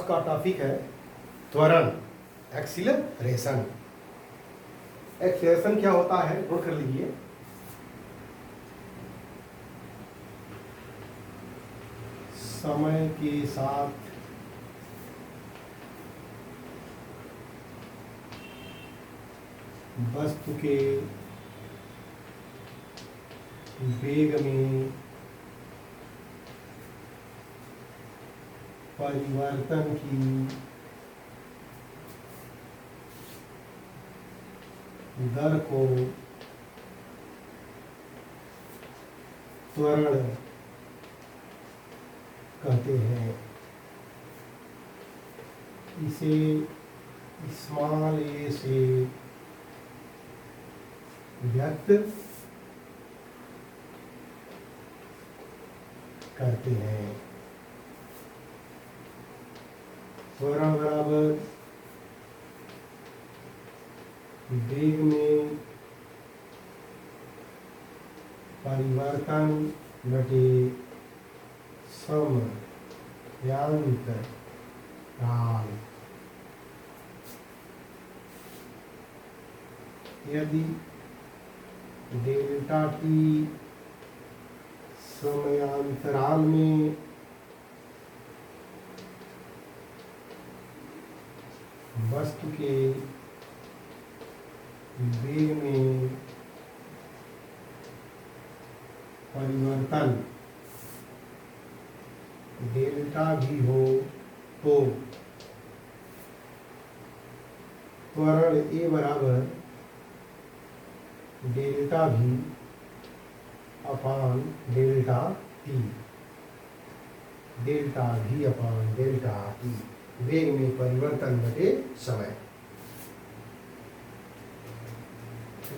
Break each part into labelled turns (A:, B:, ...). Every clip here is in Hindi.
A: का टॉपिक है त्वरण, एक्सीलरेशन। एक्सीलरेशन क्या होता है नोट कर लीजिए। समय के साथ वस्तु के वेग में परिवर्तन की दर को त्वरण कहते हैं। इसे स्मॉल ए से व्यक्त करते हैं। त्वरण बराबर वेग में परिवर्तन बटे समयांतराल। यदि डेल्टा टी समयांतराल में वस्तु के वेग में परिवर्तन डेल्टा भी हो तो त्वरण ए बराबर डेल्टा भी अपान डेल्टा टी, डेल्टा भी अपान डेल्टा टी, वेग में परिवर्तन बटे समय।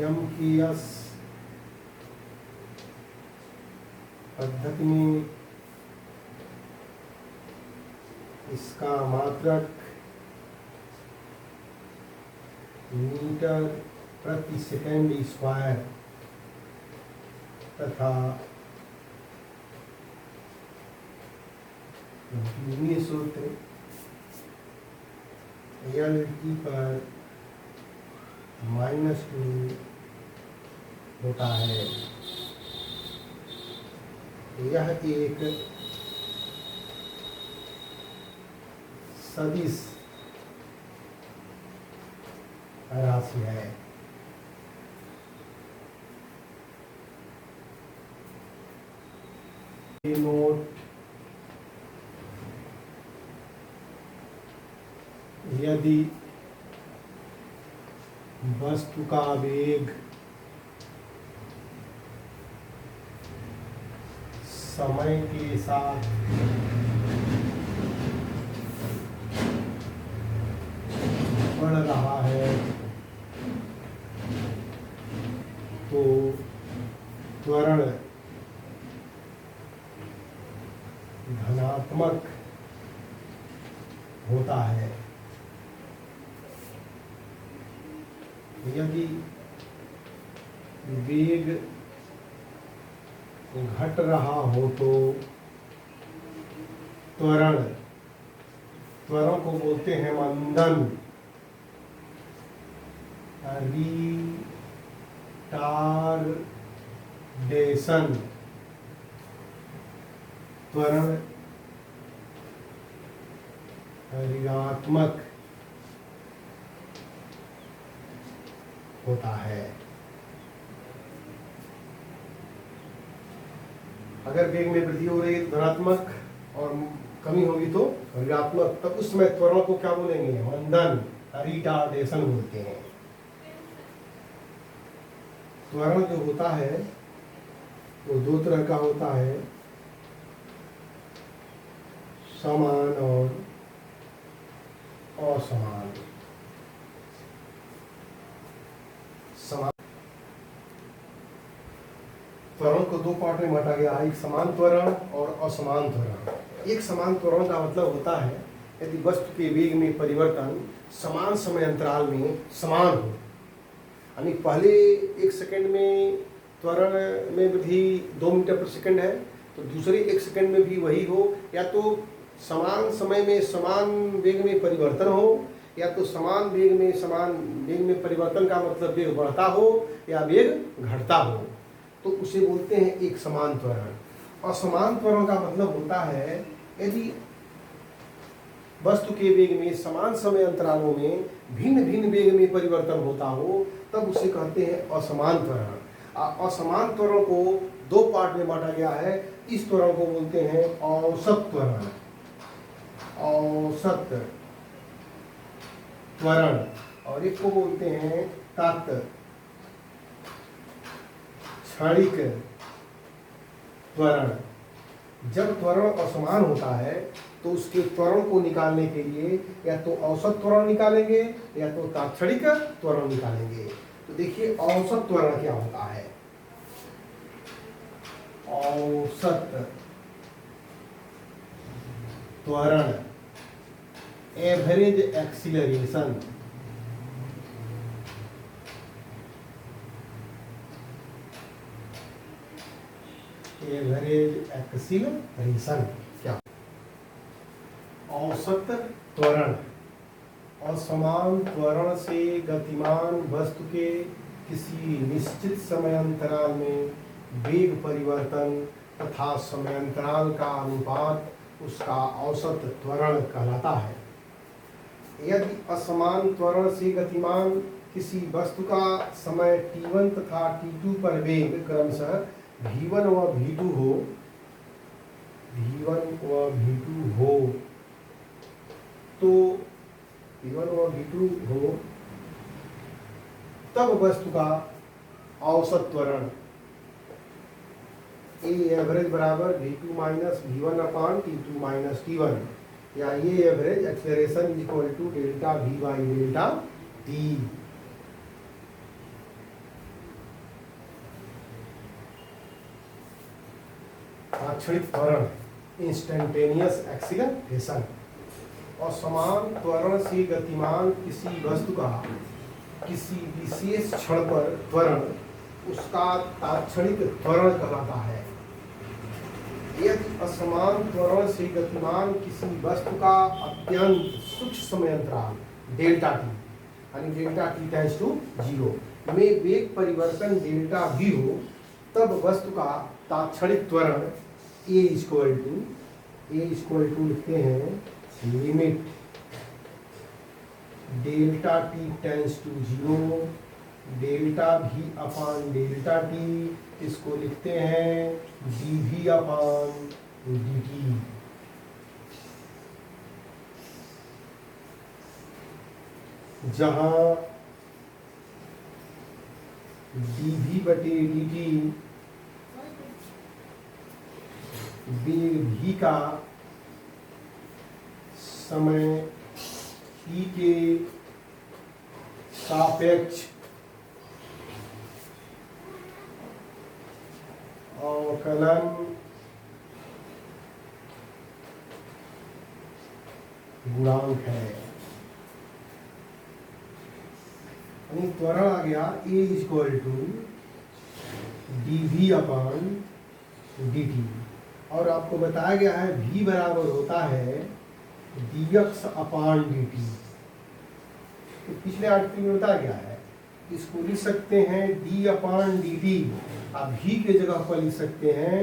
A: यम की एस पद्धति में इसका मात्रक मीटर प्रति सेकंड स्क्वायर तथा द्विमीय सूत्र एल टी पर -2 होता है। यह एक सदिश राशि है। नोट, यदि वस्तु का वेग समय के साथ बढ़ रहा है तो त्वरण धनात्मक होता है। यदि वेग घट रहा हो तो त्वरण को बोलते हैं मंदन, रिटार्डेशन। त्वरण ऋणात्मक होता है। अगर वेग में वृद्धि हो रही है तो धनात्मक और कमी होगी तो ऋणात्मक, तब उस समय त्वरण को क्या बोलेंगे? मंदन, रिटार्डेशन बोलते हैं। त्वरण जो होता है वो दो तरह का होता है, समान और असमान। समान त्वरण को दो पार्ट में बांटा गया है, एक समान त्वरण और असमान त्वरण। एक समान त्वरण का मतलब होता है यदि वस्तु के वेग में परिवर्तन समान समय अंतराल में समान हो, यानी पहले 1 सेकंड में त्वरण में वृद्धि 2 मीटर प्रति सेकंड है तो दूसरे 1 सेकंड में भी वही हो, या तो समान समय में समान वेग में परिवर्तन हो, या तो समान वेग में परिवर्तन का मतलब वेग बढ़ता हो या वेग घटता हो, तो उसे बोलते हैं एक समान त्वरण। असमान त्वरण का मतलब होता है यदि वस्तु के वेग में समान समय अंतरालों में भिन्न भिन्न वेग में परिवर्तन होता हो, तब उसे कहते हैं असमान त्वरण। असमान त्वरण को दो पार्ट में बांटा गया है। इस त्वरण को बोलते हैं औसत त्वरण, औसत त्वरण, और एक को बोलते हैं तात्क्षणिक त्वरण। जब त्वरण असमान होता है तो उसके त्वरण को निकालने के लिए या तो औसत त्वरण निकालेंगे या तो तात्क्षणिक त्वरण निकालेंगे। तो देखिए औसत त्वरण क्या होता है। औसत त्वरण, एवरेज एक्सीलरेशन, एवरेज एक्सीलरेशन क्या। औसत त्वरण असमान त्वरण से गतिमान वस्तु के किसी निश्चित समय अंतराल में वेग परिवर्तन तथा समयांतराल का अनुपात उसका औसत त्वरण कहलाता है। यदि असमान त्वरण से गतिमान किसी वस्तु का समय t1 तथा t2 पर वेग क्रमशः v1 व v2 हो, v1 व v2 हो, तो v1 व v2 हो, तब वस्तु का औसत त्वरण ए एवरेज बराबर v2 माइनस v1 अपान t2 माइनस t1, या ये average acceleration is equal to delta v by delta t। तात्क्षणिक त्वरण, इंस्टेंटेनियस एक्सीलरेशन। और समान त्वरण से गतिमान किसी वस्तु का किसी विशेष क्षण पर त्वरण उसका तात्क्षणिक त्वरण कहलाता है। यदि असमान त्वरण से गतिमान किसी वस्तु का अत्यंत सूक्ष्म समय अंतराल डेल्टा टी, यानी डेल्टा टी टेंड्स टू 0 में वेग परिवर्तन डेल्टा वी हो, तब वस्तु का तात्क्षणिक त्वरण ए इक्वल टू लिखते हैं limit delta T tends to 0 delta V upon delta T, इसको लिखते हैं D we upon D T. जहां डी वी बटे डी टी वेग भी का समय t के सापेक्ष अवकलन गुणांक है। यानी त्वरण आ गया a equal to d we upon D t, और आपको बताया गया है v बराबर होता है dx अपान dt। तो पिछले आर्टिकल में बताया गया है, इसको लिख सकते हैं d अपान dt, आप v के जगह पर लिख सकते हैं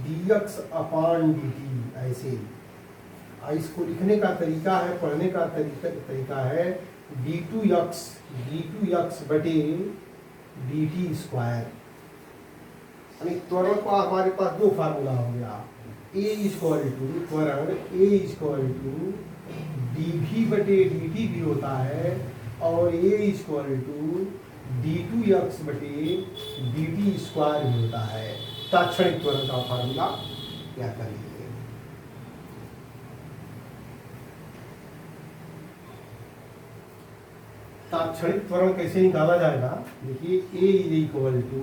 A: dx अपान dt। ऐसे इसको लिखने का तरीका है, पढ़ने का तरीका है d2x बटे dt स्क्वायर। यानी त्वरण का हमारे पास दो फार्मूला हो गया, ए इक्वल टू त्वरण ए इक्वल टू डी वी बटे डी टी भी होता है, और ए इक्वल टू d2x बटे dt स्क्वायर भी होता है। तात्क्षणिक त्वरण का फार्मूला क्या करेंगे। तात्क्षणिक त्वरण कैसे निकाला जाएगा, देखिए a is equal to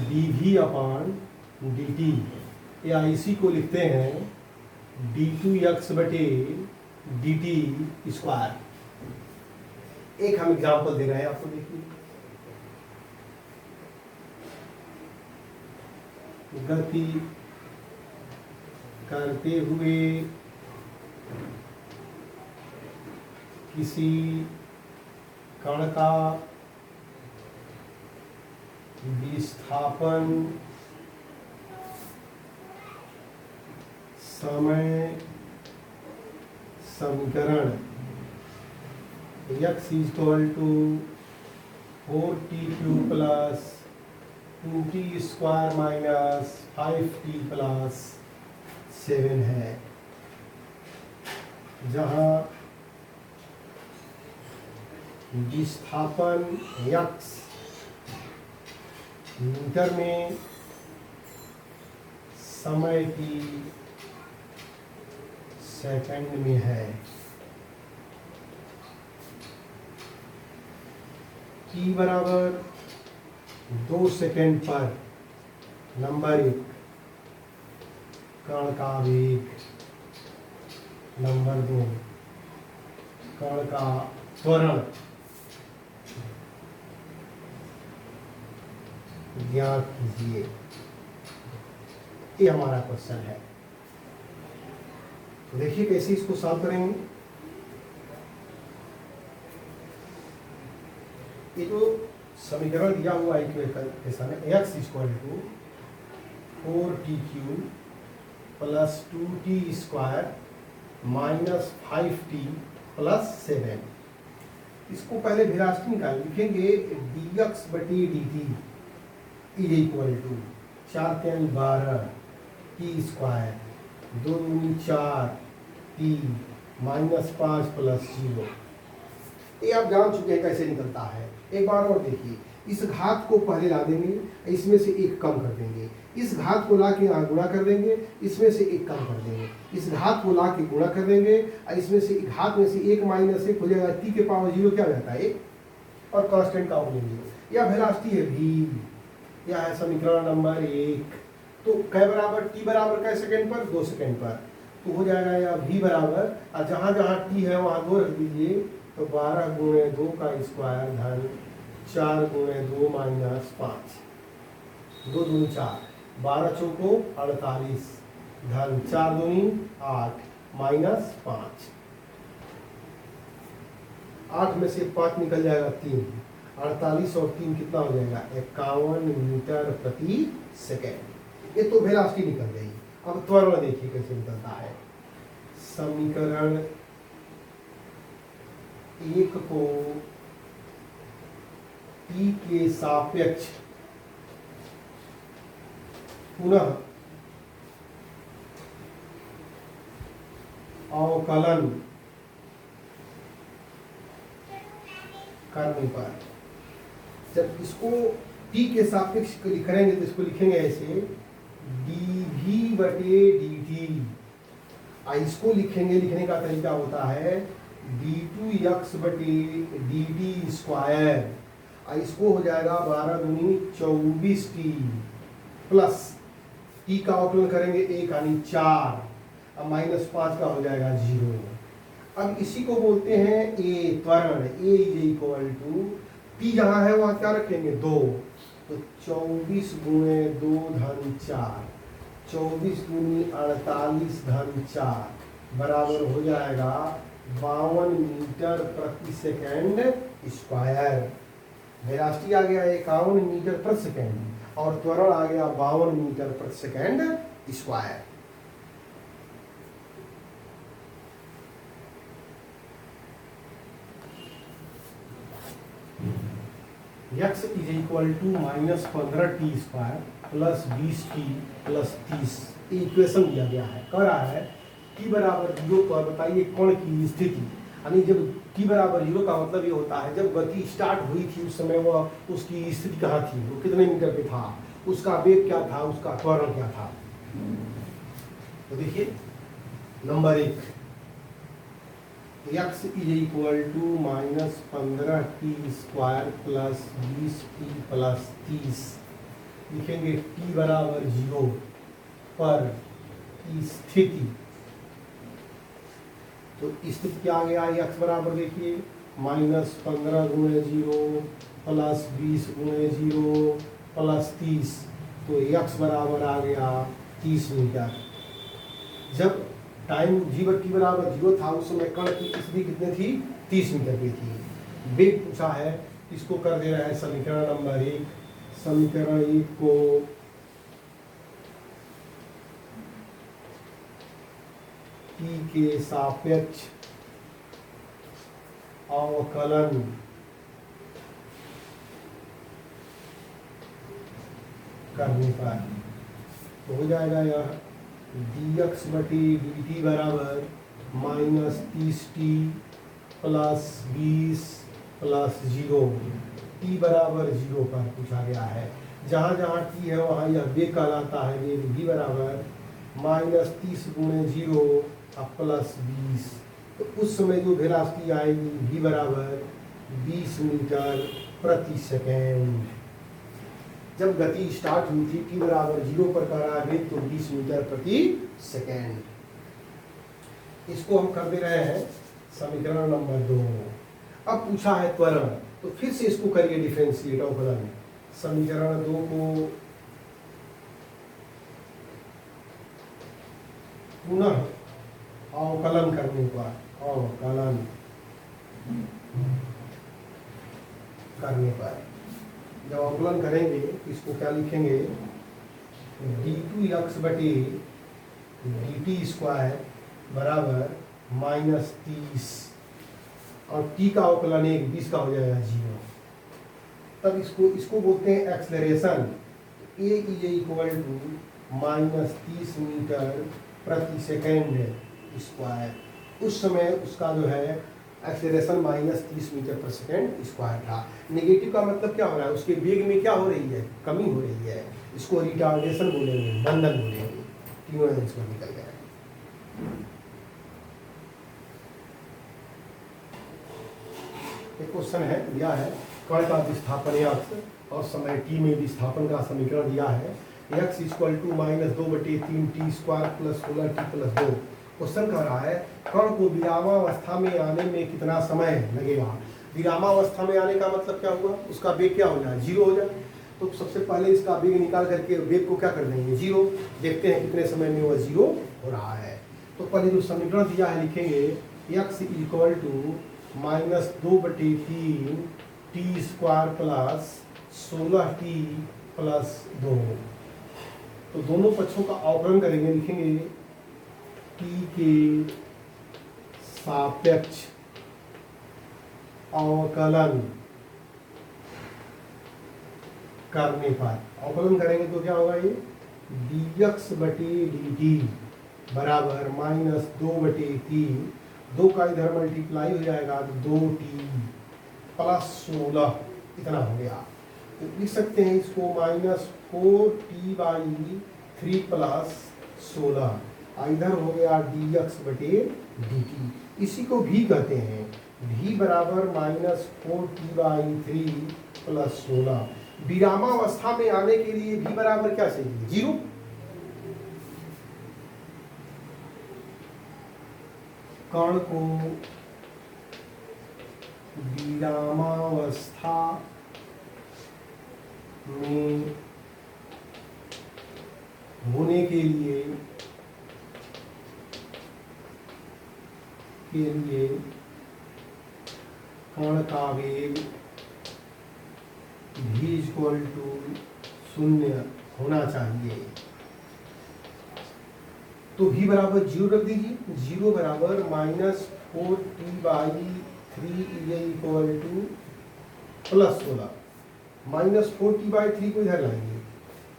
A: d we upon D t, या इसी को लिखते हैं d2x बटे dt स्क्वायर। एक हम एग्जाम्पल दे रहे हैं आपको, देखिए गति करते हुए किसी कण का विस्थापन समय समीकरण x equal to 4t³ plus 2t square minus 5t plus 7 है, जहाँ विस्थापन x मीटर में, समय की सेकंड में है। t बराबर 2 सेकंड पर नंबर 1 कण का वेग, नंबर 2 कण का त्वरण ज्ञात कीजिए। ये हमारा क्वेश्चन है। तो देखिए कैसे इसको सॉल्व करेंगे। ये जो समीकरण दिया हुआ है इक्वेशन है, x equal to 4t³ plus 2t square minus 5t plus 7। इसको पहले वेलोसिटी निकाल लिखेंगे, dx बटी dt is equal to 4 3 12 t square 2 दूनी 4 t माइनस 5 प्लस 0। ये आप जान चुके हैं कैसे निकलता है। एक बार और देखिए, इस घात को पहले ला देंगे, इसमें से एक कम कर देंगे, इस घात को ला के गुणा कर देंगे, इसमें से एक कम कर देंगे, इस घात को ला के गुणा कर देंगे, इसमें से घात में से एक माइनस 1 हो जाएगा, टी के पावर 0 क्या हो जाता है 1, और कांस्टेंट का लेंगे। या वेलोसिटी है v, यह है समीकरण नंबर 1। तो कै बराबर t बराबर कै सेकंड पर, 2 सेकंड पर, तो हो जाएगा या v बराबर, और जहाँ जहाँ t है वहाँ 2 रख दीजिए, तो 12 गुणे 2 का स्क्वायर धन 4 गुणे 2 माइनस 5, 2 दूनी 4, 12 चौको 48 धन 4 दूनी 8 माइनस 5, 8 में से 5 निकल जाएगा 3, 48 और 3 कितना हो जाएगा 51 मीटर प्रति सेकेंड। ये तो वेलोसिटी निकल गई। अब त्वरण देखिए कैसे निकलता है। समीकरण 1 को t के सापेक्ष पुनः अवकलन करने पर, जब इसको t के सापेक्ष करेंगे तो इसको लिखेंगे ऐसे dv बटे dt। इसको लिखेंगे, लिखने का तरीका होता है d2x बटे dt स्क्वायर। इसको हो जाएगा 12 दूनी 24t प्लस t का अवकलन करेंगे 1 यानी 4, अब माइनस 5 का हो जाएगा 0। अब इसी को बोलते हैं a त्वरण। a is equal to t जहाँ है वहाँ क्या रखेंगे 2, तो 24 गुणे 2 धन 4, 24 दूनी 48 धन 4 बराबर हो जाएगा 52 मीटर प्रति सेकेंड स्क्वायर। वेलोसिटी आ गया 51 मीटर प्रति सेकेंड और त्वरण आ गया 52 मीटर प्रति second square. x is equal to minus 15t square plus 20t plus 30 equation दिया गया है। कह रहा है t बराबर 0 पर बताइए कण की स्थिति, यानी जब t बराबर 0 का मतलब ये होता है जब गति स्टार्ट हुई थी उस समय वह उसकी स्थिति कहाँ थी, वो कितने मीटर पे था, उसका वेग क्या था, उसका त्वरण क्या था। तो देखिए number 1, x is equal to minus 15t square plus 20t plus 30। लिखेंगे t बराबर 0 पर स्थिति, तो स्थिति क्या आ गया x बराबर देखिए माइनस 15 गुणे 0 प्लस 20 गुणे 0 प्लस 30, तो x बराबर आ गया 30 मीटर। जब टाइम t बराबर 0 था उस समय कण की स्पीड कितनी थी, 30 मीटर की थी। वेग पूछा है, इसको कर दे रहा है समीकरण नंबर 1। समीकरण 1 को t के सापेक्ष अवकलन करने पर तो हो जाएगा यह dx बटी dt बराबर -30t प्लस 20 प्लस 0, t बराबर 0 पर पूछा गया है। जहाँ जहाँ t है वहाँ यह वेग कहलाता है। वेग v बराबर -30 गुणे 0 प्लस 20। तो उस समय जो वेलोसिटी आएगी v बराबर 20 मीटर प्रति सेकेंड। जब गति स्टार्ट हुई थी t बराबर 0 पर कर रहा है तो 20 मीटर प्रति सेकेंड। इसको हम कर दे रहे हैं समीकरण नंबर 2। अब पूछा है त्वरण, तो फिर से इसको करिए डिफरेंशिएट अवकलन। समीकरण 2 को पुनः अवकलन करने पर जब अवकलन करेंगे तो इसको क्या लिखेंगे, d2x बटे dt स्क्वायर बराबर -30 और t का अवकलन 1 20 का हो जाएगा 0। तब इसको बोलते हैं acceleration. a is equal to -30 metre प्रति सेकेंड स्क्वायर। उस समय उसका जो है एक्सेलरेशन -30 मीटर पर सेकेंड स्क्वायर था। नेगेटिव का मतलब क्या हो रहा है, उसके वेग में क्या हो रही है, कमी हो रही है। इसको रिटार्डेशन बोलेंगे, बंधन बोलेंगे। तीनों आंसर निकल गए। एक क्वेश्चन है दिया है, कण का विस्थापन x और समय t में विस्थापन का समीकरण दिया है। x equal to -2/3t square plus 16t plus 2। Question कह रहा है कण को विरामावस्था में आने में कितना समय लगेगा। विरामावस्था में आने का मतलब क्या हुआ, उसका वेग क्या हो जाए, 0 हो जाए। तो सबसे पहले इसका वेग निकाल करके वेग को क्या कर देंगे, 0। देखते हैं कितने समय में वह 0 हो रहा है। तो पहले जो समीकरण दिया है लिखेंगे x equal to -2/3 t square plus 16t plus 2। तो दोनों पक्षों का अवकलन करेंगे, लिखेंगे t के सापेक्ष अवकलन करने पर अवकलन करेंगे तो क्या होगा, ये dx बटे dt बराबर -2/3, 2 का इधर मल्टीप्लाई हो जाएगा तो 2t प्लस 16 इतना हो गया। तो लिख सकते हैं इसको -4t/3 प्लस 16, इधर हो गया dx बटे dt। इसी को भी कहते हैं, v बराबर -4t/3 प्लस 16। विरामावस्था में आने के लिए v बराबर क्या चाहिए, 0। कण को विरामावस्था में होने के लिए कण का वेग v इक्वल टू 0 होना चाहिए। तो v बराबर 0 रख दीजिए, 0 बराबर -4t/3 equal two plus 16। -4t/3 को इधर लाएंगे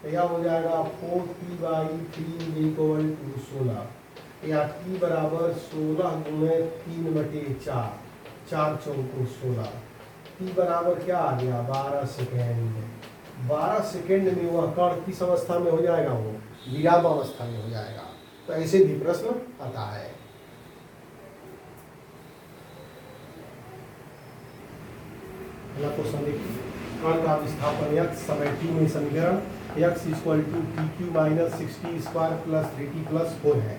A: तो यह हो जाएगा 4t/3 इक्वल टू 16, या t बराबर 16 गुणे 3/4, 4 चौको 16। t बराबर क्या आ गया, 12 सेकेंड। 12 सेकेंड में वह कण किस अवस्था में हो जाएगा, वो विरामावस्था में हो जाएगा। तो ऐसे भी प्रश्न आता है। अगला क्वेश्चन देखिए, कण का विस्थापन x समय t में समीकरण x equal to pq minus 6t square plus 3t plus 4 है।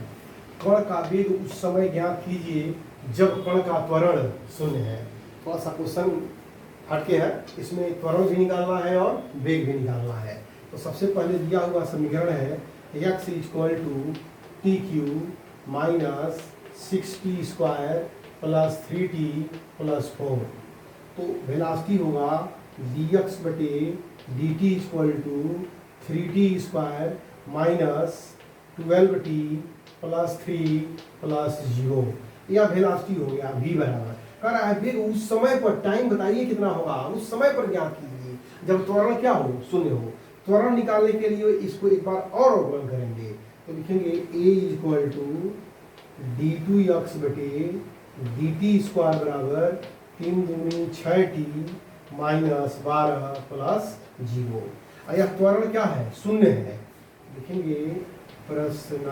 A: कण का वेग उस समय ज्ञात कीजिए जब कण का त्वरण 0 है। थोड़ा सा क्वेश्चन हटके है, इसमें त्वरण भी निकालना है और वेग भी निकालना है। तो सबसे पहले दिया हुआ समीकरण है x equal to TQ minus 6t square plus 3t plus 4। तो वेलोसिटी होगा dx बटे dt equal to 3t square minus 12t plus 3 plus 0। यह वेलोसिटी हो गया v बराबर। कह रहा है वेग उस समय पर, टाइम बताइए कितना होगा, उस समय पर ज्ञात कीजिए जब त्वरण क्या हो, शून्य हो। त्वरण निकालने के लिए इसको एक बार और अवकलन करेंगे तो लिखेंगे a इक्वल टू d2x बटे dt स्क्वायर बराबर 3 दूनी 6t माइनस 12 प्लस 0। यह त्वरण क्या है, शून्य है। लिखेंगे प्रश्नानुसार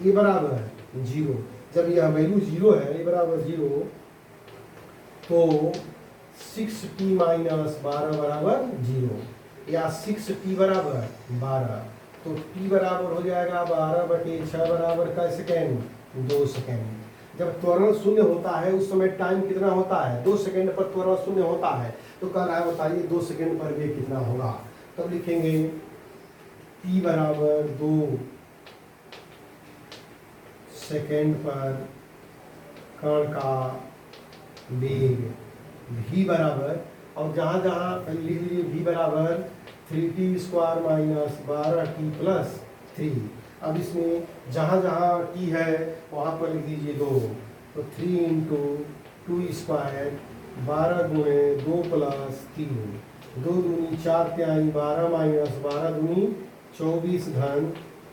A: ये बराबर 0। जब यह वैल्यू 0 है, ये बराबर 0, तो 6t माइनस 12 बराबर 0 या 6t बराबर 12। तो t बराबर हो जाएगा 12 बटे 6 बराबर का सेकेंड, 2 सेकेंड। जब त्वरण शून्य होता है उस समय टाइम कितना होता है, 2 सेकेंड पर त्वरण शून्य होता है। तो कह रहा है बताइए 2 सेकेंड पर वेग कितना होगा। तब लिखेंगे t बराबर 2 सेकेंड पर कण का वेग, v बराबर, और जहाँ जहाँ लिख लीजिए v बराबर 3t square minus 12t plus 3। अब इसमें जहाँ जहाँ t है वहाँ पर लिख दीजिए 2। तो 3 इंटू 2 स्क्वायर 12 गुणे 2 प्लस 3, 2 दूनी 4 त्याई 12 माइनस 12 दूनी 24 धन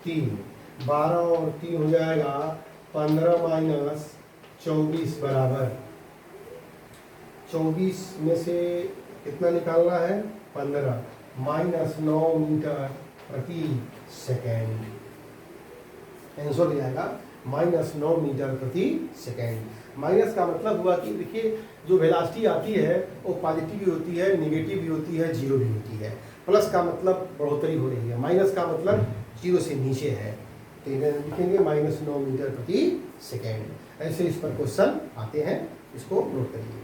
A: 3, 12 और 3 हो जाएगा 15 माइनस 24 बराबर 24 में से कितना निकालना है, 15 माइनस 9 मीटर प्रति सेकेंड। आंसर हो जाएगा माइनस 9 मीटर प्रति सेकेंड। माइनस का मतलब हुआ कि देखिए जो वेलोसिटी आती है वो पॉजिटिव भी होती है, नेगेटिव भी होती है, जीरो भी होती है। प्लस का मतलब बढ़ोतरी हो रही है, माइनस का मतलब जीरो से नीचे है। तो लिखेंगे माइनस 9 मीटर प्रति सेकेंड। ऐसे इस पर क्वेश्चन आते हैं, इसको नोट करिए।